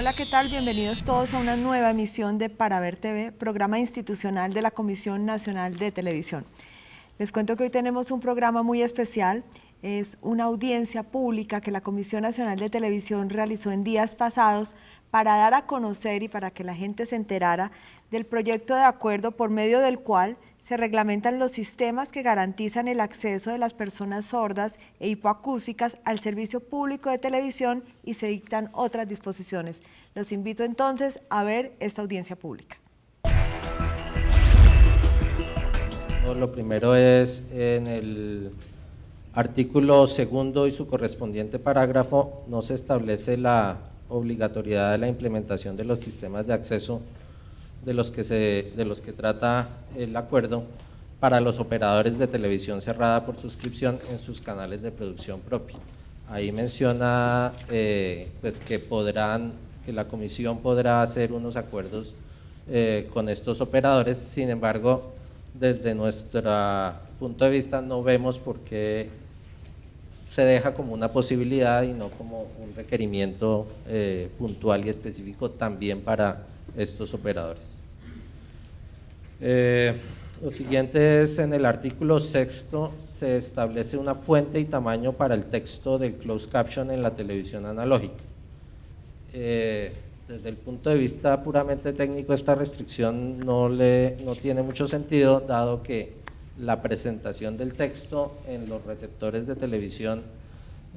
Hola, ¿qué tal? Bienvenidos todos a una nueva emisión de Para Ver TV, programa institucional de la Comisión Nacional de Televisión. Les cuento que hoy tenemos un programa muy especial, es una audiencia pública que la Comisión Nacional de Televisión realizó en días pasados para dar a conocer y para que la gente se enterara del proyecto de acuerdo por medio del cual se reglamentan los sistemas que garantizan el acceso de las personas sordas e hipoacústicas al servicio público de televisión y se dictan otras disposiciones. Los invito entonces a ver esta audiencia pública. Lo primero es en el artículo segundo y su correspondiente parágrafo no se establece la obligatoriedad de la implementación de los sistemas de acceso de los que trata el acuerdo para los operadores de televisión cerrada por suscripción en sus canales de producción propia. Ahí menciona pues que la comisión podrá hacer unos acuerdos con estos operadores. Sin embargo, desde nuestro punto de vista no vemos por qué se deja como una posibilidad y no como un requerimiento puntual y específico también para estos operadores. Lo siguiente es en el artículo sexto se establece una fuente y tamaño para el texto del closed caption en la televisión analógica. Desde el punto de vista puramente técnico esta restricción no tiene mucho sentido, dado que la presentación del texto en los receptores de televisión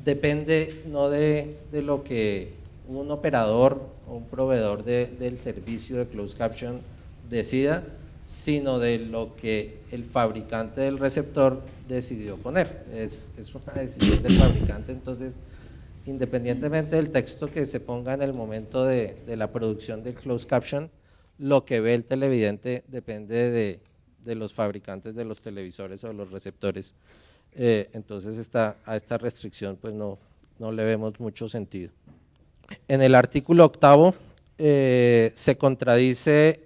depende no de lo que un operador o un proveedor del servicio de closed caption decida, sino de lo que el fabricante del receptor decidió poner. Es una decisión del fabricante. Entonces, independientemente del texto que se ponga en el momento de la producción del closed caption, lo que ve el televidente depende de los fabricantes de los televisores o de los receptores. Entonces a esta restricción pues no le vemos mucho sentido. En el artículo octavo se contradice,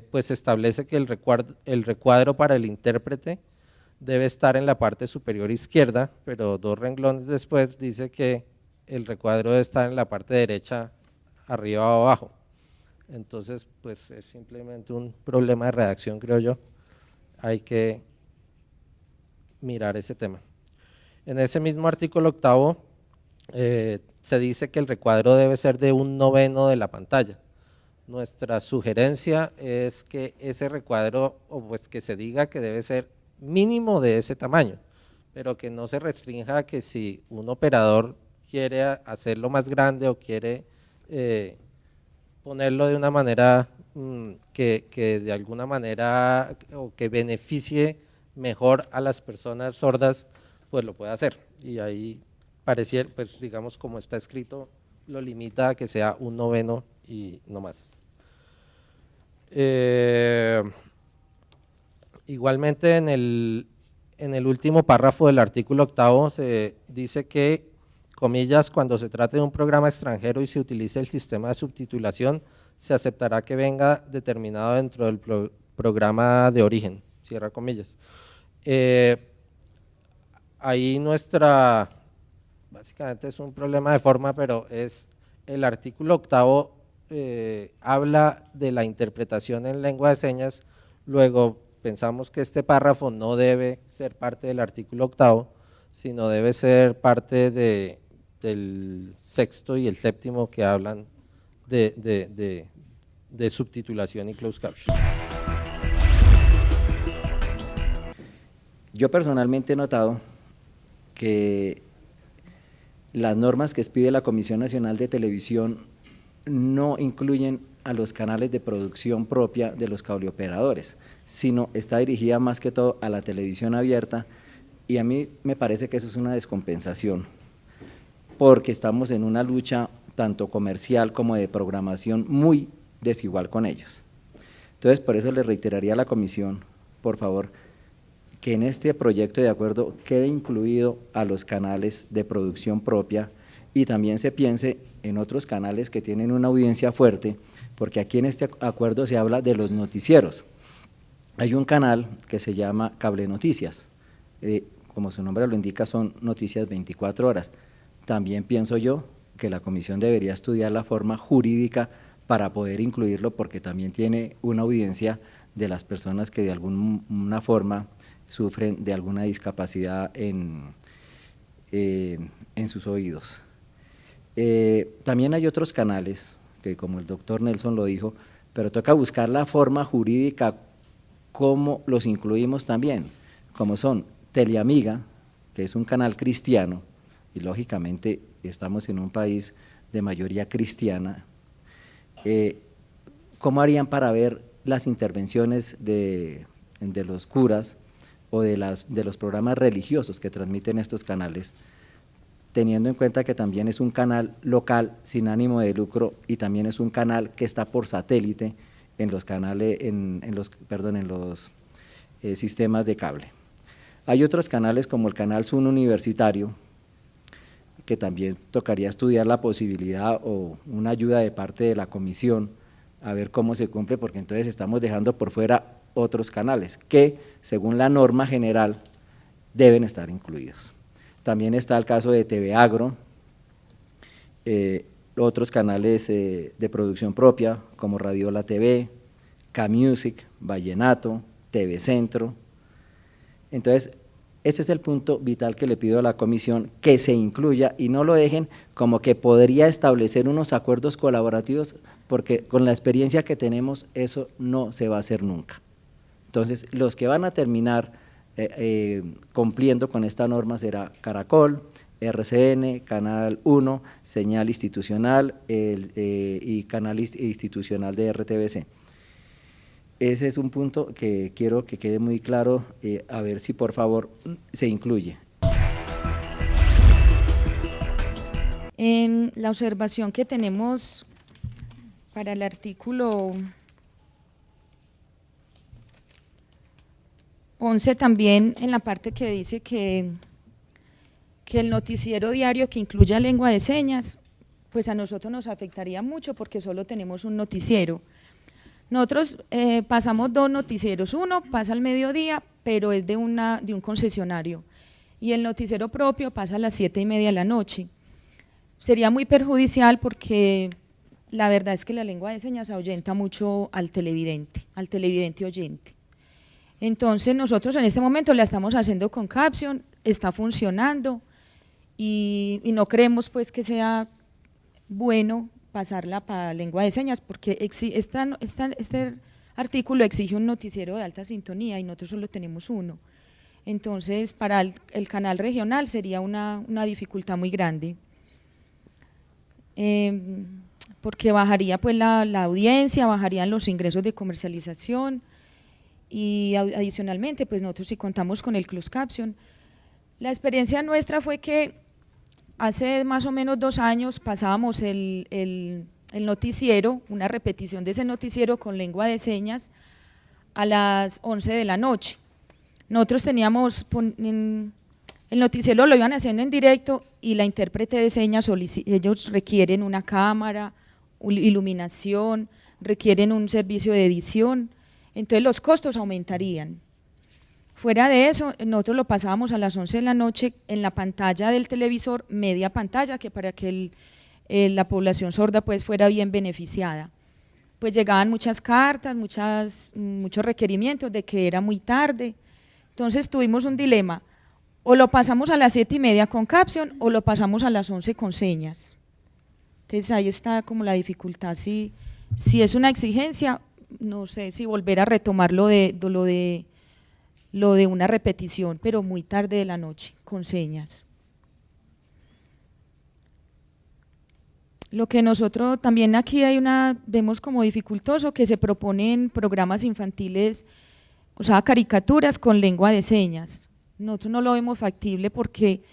pues establece que el recuadro para el intérprete debe estar en la parte superior izquierda, pero 2 renglones después dice que el recuadro debe estar en la parte derecha, arriba o abajo. Entonces, pues es simplemente un problema de redacción, creo yo. Hay que mirar ese tema. En ese mismo artículo octavo se dice que el recuadro debe ser de 1/9 de la pantalla. Nuestra sugerencia es que ese recuadro, o pues que se diga que debe ser mínimo de ese tamaño, pero que no se restrinja a que si un operador quiere hacerlo más grande o quiere ponerlo de una manera que de alguna manera o que beneficie mejor a las personas sordas, pues lo puede hacer. Y ahí pareciera, pues digamos como está escrito, lo limita a que sea 1/9 y no más. Igualmente en el último párrafo del artículo octavo se dice que, comillas, cuando se trate de un programa extranjero y se utilice el sistema de subtitulación, se aceptará que venga determinado dentro del programa de origen, cierra comillas. Ahí básicamente es un problema de forma, pero es el artículo octavo habla de la interpretación en lengua de señas, luego pensamos que este párrafo no debe ser parte del artículo octavo, sino debe ser parte del sexto y el séptimo que hablan de subtitulación y closed caption. Yo personalmente he notado que las normas que expide la Comisión Nacional de Televisión no incluyen a los canales de producción propia de los cableoperadores, sino está dirigida más que todo a la televisión abierta, y a mí me parece que eso es una descompensación, porque estamos en una lucha tanto comercial como de programación muy desigual con ellos. Entonces, por eso le reiteraría a la comisión, por favor, que en este proyecto de acuerdo quede incluido a los canales de producción propia y también se piense en otros canales que tienen una audiencia fuerte, porque aquí en este acuerdo se habla de los noticieros. Hay un canal que se llama Cable Noticias, como su nombre lo indica, son noticias 24 horas. También pienso yo que la comisión debería estudiar la forma jurídica para poder incluirlo, porque también tiene una audiencia de las personas que de alguna forma sufren de alguna discapacidad en sus oídos. También hay otros canales, que como el doctor Nelson lo dijo, pero toca buscar la forma jurídica, cómo los incluimos también, como son Teleamiga, que es un canal cristiano, y lógicamente estamos en un país de mayoría cristiana. ¿Cómo harían para ver las intervenciones de los curas o de los programas religiosos que transmiten estos canales, teniendo en cuenta que también es un canal local sin ánimo de lucro y también es un canal que está por satélite en los canales, en los sistemas de cable? Hay otros canales como el canal Sun Universitario, que también tocaría estudiar la posibilidad o una ayuda de parte de la comisión a ver cómo se cumple, porque entonces estamos dejando por fuera otros canales que, según la norma general, deben estar incluidos. También está el caso de TV Agro, otros canales de producción propia, como Radiola TV, K-Music, Vallenato, TV Centro. Entonces, ese es el punto vital que le pido a la comisión, que se incluya y no lo dejen como que podría establecer unos acuerdos colaborativos, porque con la experiencia que tenemos eso no se va a hacer nunca. Entonces, los que van a terminar cumpliendo con esta norma será Caracol, RCN, Canal 1, Señal Institucional y Canal Institucional de RTBC. Ese es un punto que quiero que quede muy claro, a ver si por favor se incluye. En la observación que tenemos para el artículo 11 también, en la parte que dice que el noticiero diario que incluya lengua de señas, pues a nosotros nos afectaría mucho porque solo tenemos un noticiero. Nosotros pasamos 2 noticieros, uno pasa al mediodía, pero es de un concesionario, y el noticiero propio pasa a las 7:30 de la noche. Sería muy perjudicial porque la verdad es que la lengua de señas ahuyenta mucho al televidente oyente. Entonces nosotros en este momento la estamos haciendo con Caption, está funcionando y no creemos pues que sea bueno pasarla para lengua de señas, porque este artículo exige un noticiero de alta sintonía y nosotros solo tenemos uno. Entonces, para el canal regional sería una dificultad muy grande, porque bajaría pues la audiencia, bajarían los ingresos de comercialización y adicionalmente pues nosotros si contamos con el closed caption. La experiencia nuestra fue que hace más o menos 2 años pasábamos el noticiero, una repetición de ese noticiero con lengua de señas a las 11 de la noche. Nosotros teníamos, el noticiero lo iban haciendo en directo y la intérprete de señas, ellos requieren una cámara, iluminación, requieren un servicio de edición, entonces los costos aumentarían. Fuera de eso, nosotros lo pasábamos a las 11 de la noche en la pantalla del televisor, media pantalla, que para que la población sorda pues fuera bien beneficiada. Pues llegaban muchas cartas, muchos requerimientos de que era muy tarde, entonces tuvimos un dilema, o lo pasamos a las 7:30 con Caption o lo pasamos a las 11 con señas. Entonces ahí está como la dificultad, si es una exigencia, no sé si volver a retomar lo de una repetición, pero muy tarde de la noche, con señas. Lo que nosotros también aquí vemos como dificultoso, que se proponen programas infantiles, o sea, caricaturas con lengua de señas. Nosotros no lo vemos factible porque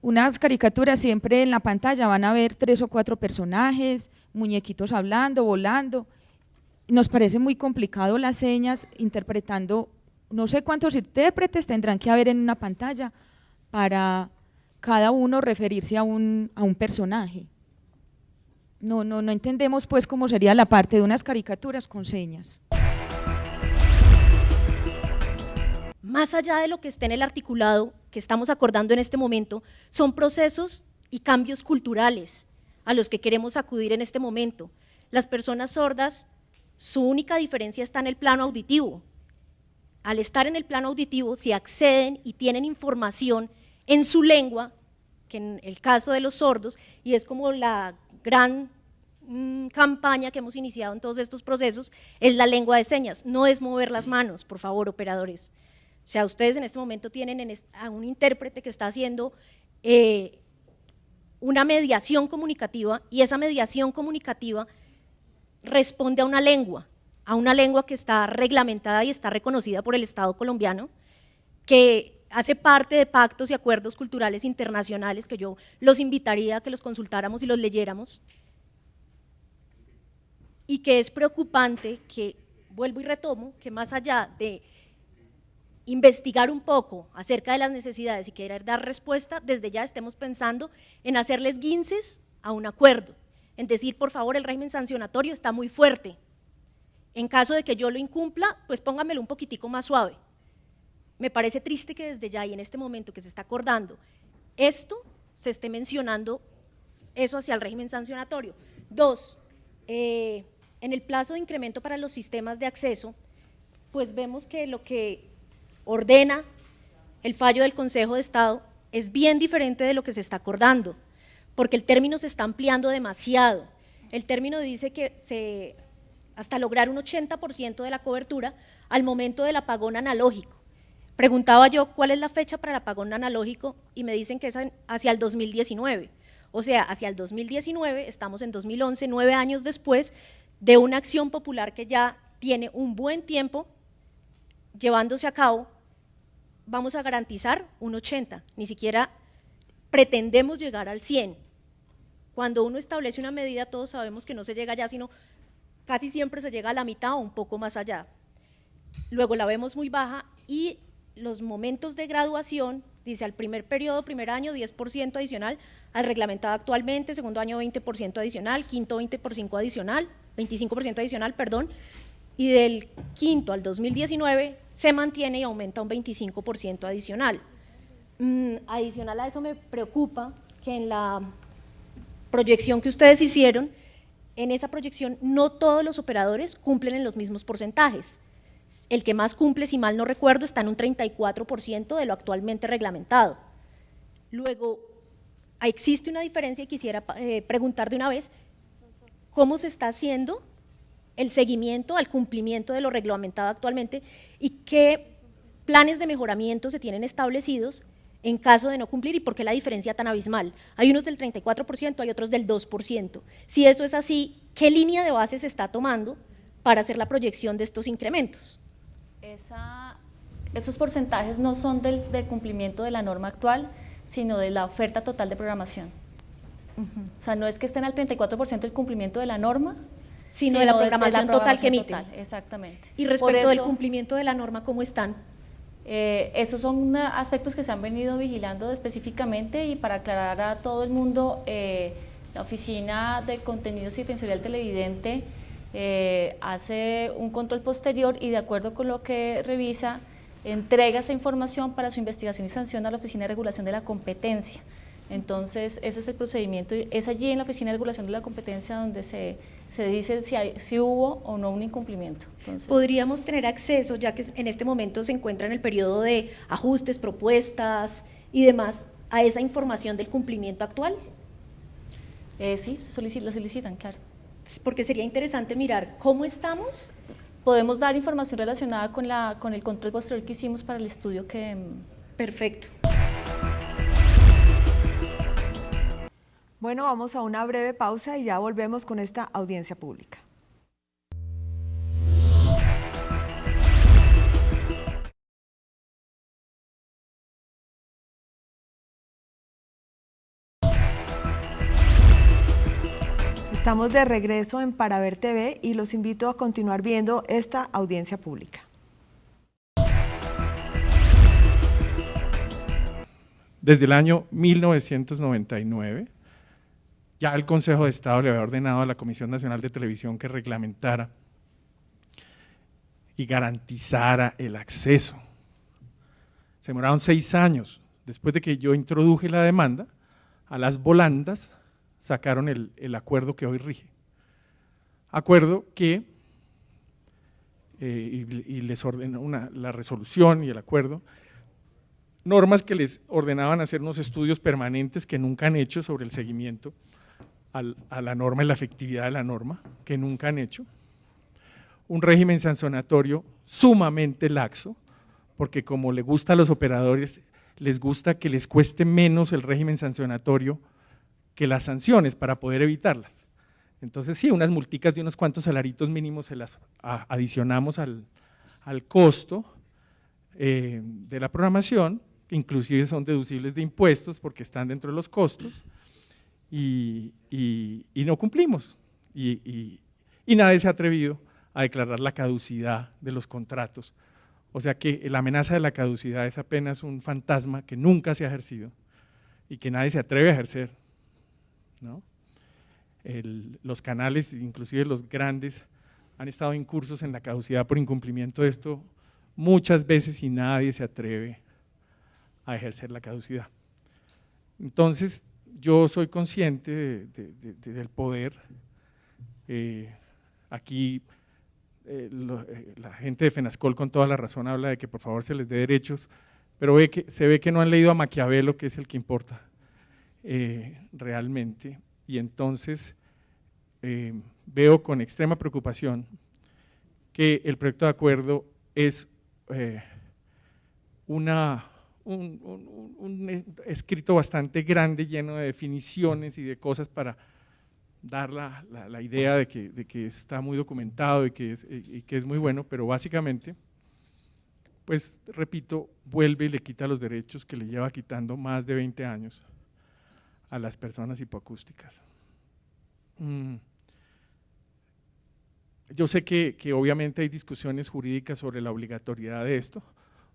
unas caricaturas siempre en la pantalla van a ver 3 o 4 personajes, muñequitos hablando, volando. Nos parece muy complicado las señas interpretando. No sé cuántos intérpretes tendrán que haber en una pantalla para cada uno referirse a un personaje. No entendemos pues cómo sería la parte de unas caricaturas con señas. Más allá de lo que esté en el articulado que estamos acordando en este momento, son procesos y cambios culturales a los que queremos acudir en este momento. Las personas sordas, su única diferencia está en el plano auditivo. Al estar en el plano auditivo, si acceden y tienen información en su lengua, que en el caso de los sordos, y es como la gran campaña que hemos iniciado en todos estos procesos, es la lengua de señas, no es mover las manos, por favor, operadores. O sea, ustedes en este momento tienen a un intérprete que está haciendo una mediación comunicativa, y esa mediación comunicativa responde a una lengua que está reglamentada y está reconocida por el Estado colombiano, que hace parte de pactos y acuerdos culturales internacionales que yo los invitaría a que los consultáramos y los leyéramos, y que es preocupante que, vuelvo y retomo, que más allá de investigar un poco acerca de las necesidades y querer dar respuesta, desde ya estemos pensando en hacerles guinces a un acuerdo, en decir, por favor, el régimen sancionatorio está muy fuerte, en caso de que yo lo incumpla, pues póngamelo un poquitico más suave. Me parece triste que desde ya y en este momento que se está acordando esto, se esté mencionando eso hacia el régimen sancionatorio. Dos, en el plazo de incremento para los sistemas de acceso, pues vemos que lo que ordena el fallo del Consejo de Estado es bien diferente de lo que se está acordando, porque el término se está ampliando demasiado. El término dice que hasta lograr un 80% de la cobertura al momento del apagón analógico. Preguntaba yo cuál es la fecha para el apagón analógico y me dicen que es hacia el 2019. O sea, hacia el 2019, estamos en 2011, 9 años después de una acción popular que ya tiene un buen tiempo llevándose a cabo, vamos a garantizar un 80, ni siquiera pretendemos llegar al 100. Cuando uno establece una medida, todos sabemos que no se llega allá, sino casi siempre se llega a la mitad o un poco más allá. Luego la vemos muy baja y los momentos de graduación, dice al primer periodo, primer año 10% adicional al reglamentado actualmente, segundo año 20% adicional, quinto 25% adicional, perdón, y del quinto al 2019 se mantiene y aumenta un 25% adicional. Adicional a eso me preocupa que en la proyección que ustedes hicieron, en esa proyección no todos los operadores cumplen en los mismos porcentajes. El que más cumple, si mal no recuerdo, está en un 34% de lo actualmente reglamentado. Luego, existe una diferencia y quisiera preguntar de una vez, ¿cómo se está haciendo el seguimiento al cumplimiento de lo reglamentado actualmente y qué planes de mejoramiento se tienen establecidos en caso de no cumplir y por qué la diferencia tan abismal? Hay unos del 34%, hay otros del 2%. Si eso es así, ¿qué línea de base se está tomando para hacer la proyección de estos incrementos? Esos porcentajes no son del cumplimiento de la norma actual, sino de la oferta total de programación. O sea, no es que estén al 34% del cumplimiento de la norma, sino de la programación total que emiten. Exactamente. Y respecto del cumplimiento de la norma, ¿cómo están? Esos son aspectos que se han venido vigilando específicamente, y para aclarar a todo el mundo, la Oficina de Contenidos y Defensoría del Televidente hace un control posterior y, de acuerdo con lo que revisa, entrega esa información para su investigación y sanción a la Oficina de Regulación de la Competencia. Entonces, ese es el procedimiento, es allí en la Oficina de Regulación de la Competencia donde se dice si hubo o no un incumplimiento. Entonces, ¿podríamos tener acceso, ya que en este momento se encuentra en el periodo de ajustes, propuestas y demás, a esa información del cumplimiento actual? Sí, lo solicitan, claro. Porque sería interesante mirar cómo estamos. Podemos dar información relacionada con el control posterior que hicimos para el estudio que… Perfecto. Bueno, vamos a una breve pausa y ya volvemos con esta audiencia pública. Estamos de regreso en Para Ver TV y los invito a continuar viendo esta audiencia pública. Desde el año 1999, ya el Consejo de Estado le había ordenado a la Comisión Nacional de Televisión que reglamentara y garantizara el acceso. Se demoraron 6 años, después de que yo introduje la demanda, a las volandas sacaron el acuerdo que hoy rige. Acuerdo que, y les ordenó la resolución y el acuerdo, normas que les ordenaban hacer unos estudios permanentes que nunca han hecho sobre el seguimiento a la norma y la efectividad de la norma, que nunca han hecho. Un régimen sancionatorio sumamente laxo, porque como le gusta a los operadores, les gusta que les cueste menos el régimen sancionatorio que las sanciones para poder evitarlas. Entonces sí, unas multicas de unos cuantos salaritos mínimos se las adicionamos al costo de la programación, que inclusive son deducibles de impuestos porque están dentro de los costos, y no cumplimos, y nadie se ha atrevido a declarar la caducidad de los contratos. O sea que la amenaza de la caducidad es apenas un fantasma que nunca se ha ejercido y que nadie se atreve a ejercer, ¿no? Los canales, inclusive los grandes, han estado incursos en la caducidad por incumplimiento de esto muchas veces y nadie se atreve a ejercer la caducidad. Entonces, yo soy consciente del poder. Aquí la gente de FENASCOL con toda la razón habla de que por favor se les dé derechos, pero se ve que no han leído a Maquiavelo, que es el que importa realmente, y entonces veo con extrema preocupación que el proyecto de acuerdo es un escrito bastante grande, lleno de definiciones y de cosas para dar la idea de que está muy documentado y que es muy bueno, pero básicamente, pues repito, vuelve y le quita los derechos que le lleva quitando más de 20 años a las personas hipoacústicas. Yo sé que obviamente hay discusiones jurídicas sobre la obligatoriedad de esto,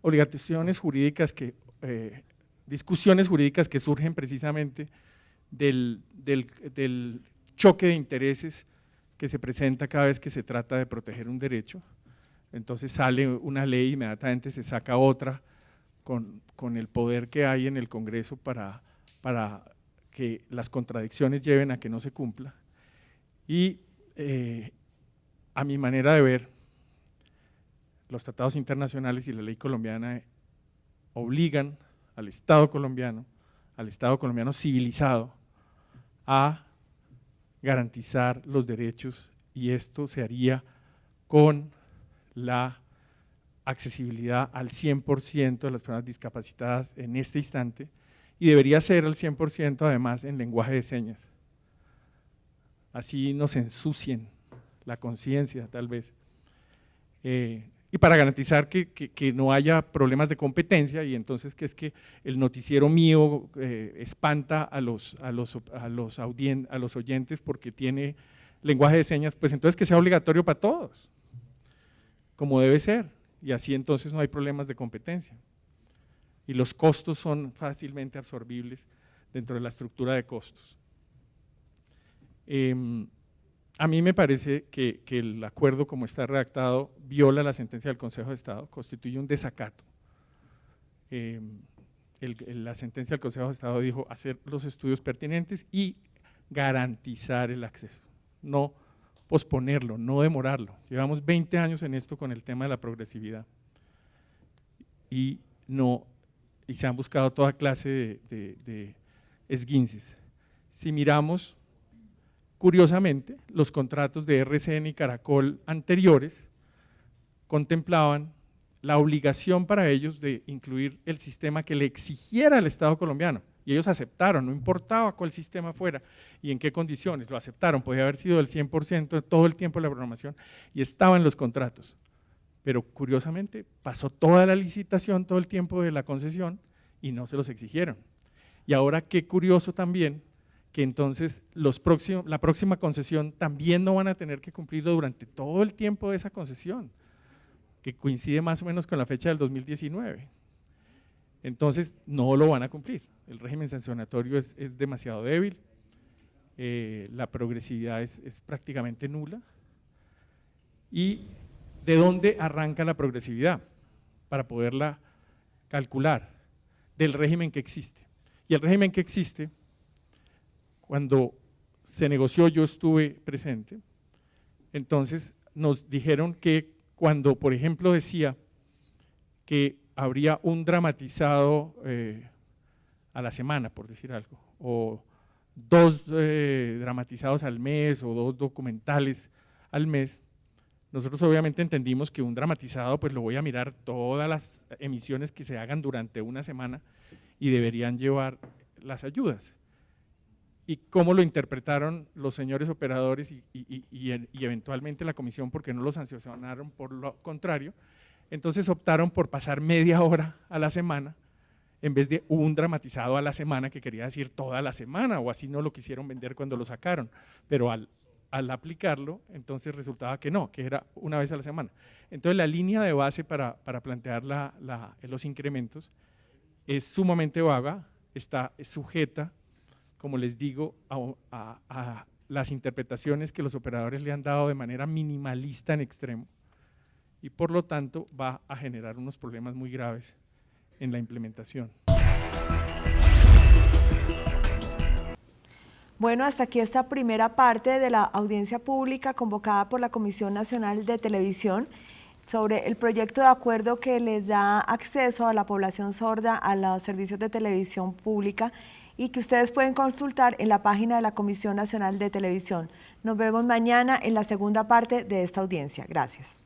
discusiones jurídicas que surgen precisamente del choque de intereses que se presenta cada vez que se trata de proteger un derecho. Entonces sale una ley, inmediatamente se saca otra con el poder que hay en el Congreso para que las contradicciones lleven a que no se cumpla. Y a mi manera de ver, los tratados internacionales y la ley colombiana obligan al Estado colombiano civilizado, a garantizar los derechos, y esto se haría con la accesibilidad al 100% de las personas discapacitadas en este instante, y debería ser al 100% además en lenguaje de señas. Así nos ensucien la conciencia tal vez, y para garantizar que no haya problemas de competencia, y entonces que es que el noticiero mío espanta a los oyentes porque tiene lenguaje de señas, pues entonces que sea obligatorio para todos, como debe ser, y así entonces no hay problemas de competencia. Y los costos son fácilmente absorbibles dentro de la estructura de costos. A mí me parece que el acuerdo como está redactado viola la sentencia del Consejo de Estado, constituye un desacato. La sentencia del Consejo de Estado dijo hacer los estudios pertinentes y garantizar el acceso, no posponerlo, no demorarlo. Llevamos 20 años en esto con el tema de la progresividad y se han buscado toda clase de esguinces. Si miramos, curiosamente, los contratos de RCN y Caracol anteriores contemplaban la obligación para ellos de incluir el sistema que le exigiera al Estado colombiano, y ellos aceptaron, no importaba cuál sistema fuera y en qué condiciones, lo aceptaron, podía haber sido el 100% de todo el tiempo de la programación y estaba en los contratos, pero curiosamente pasó toda la licitación, todo el tiempo de la concesión y no se los exigieron. Y ahora qué curioso también que entonces la próxima concesión también no van a tener que cumplirlo durante todo el tiempo de esa concesión, que coincide más o menos con la fecha del 2019. Entonces no lo van a cumplir, el régimen sancionatorio es demasiado débil, la progresividad es prácticamente nula. ¿Y de dónde arranca la progresividad? Para poderla calcular, del régimen que existe. Y el régimen que existe, cuando se negoció, yo estuve presente, entonces nos dijeron que cuando, por ejemplo, decía que habría un dramatizado a la semana, por decir algo, o 2 dramatizados al mes o 2 documentales al mes, nosotros obviamente entendimos que un dramatizado pues lo voy a mirar todas las emisiones que se hagan durante una semana y deberían llevar las ayudas. Y cómo lo interpretaron los señores operadores y eventualmente la comisión, porque no lo sancionaron por lo contrario, entonces optaron por pasar media hora a la semana en vez de un dramatizado a la semana, que quería decir toda la semana, o así no lo quisieron vender cuando lo sacaron, pero al aplicarlo, entonces resultaba que no, que era una vez a la semana. Entonces la línea de base para plantear los incrementos es sumamente vaga, está sujeta, como les digo, a las interpretaciones que los operadores le han dado de manera minimalista en extremo, y por lo tanto va a generar unos problemas muy graves en la implementación. Bueno, hasta aquí esta primera parte de la audiencia pública convocada por la Comisión Nacional de Televisión sobre el proyecto de acuerdo que le da acceso a la población sorda a los servicios de televisión pública y que ustedes pueden consultar en la página de la Comisión Nacional de Televisión. Nos vemos mañana en la segunda parte de esta audiencia. Gracias.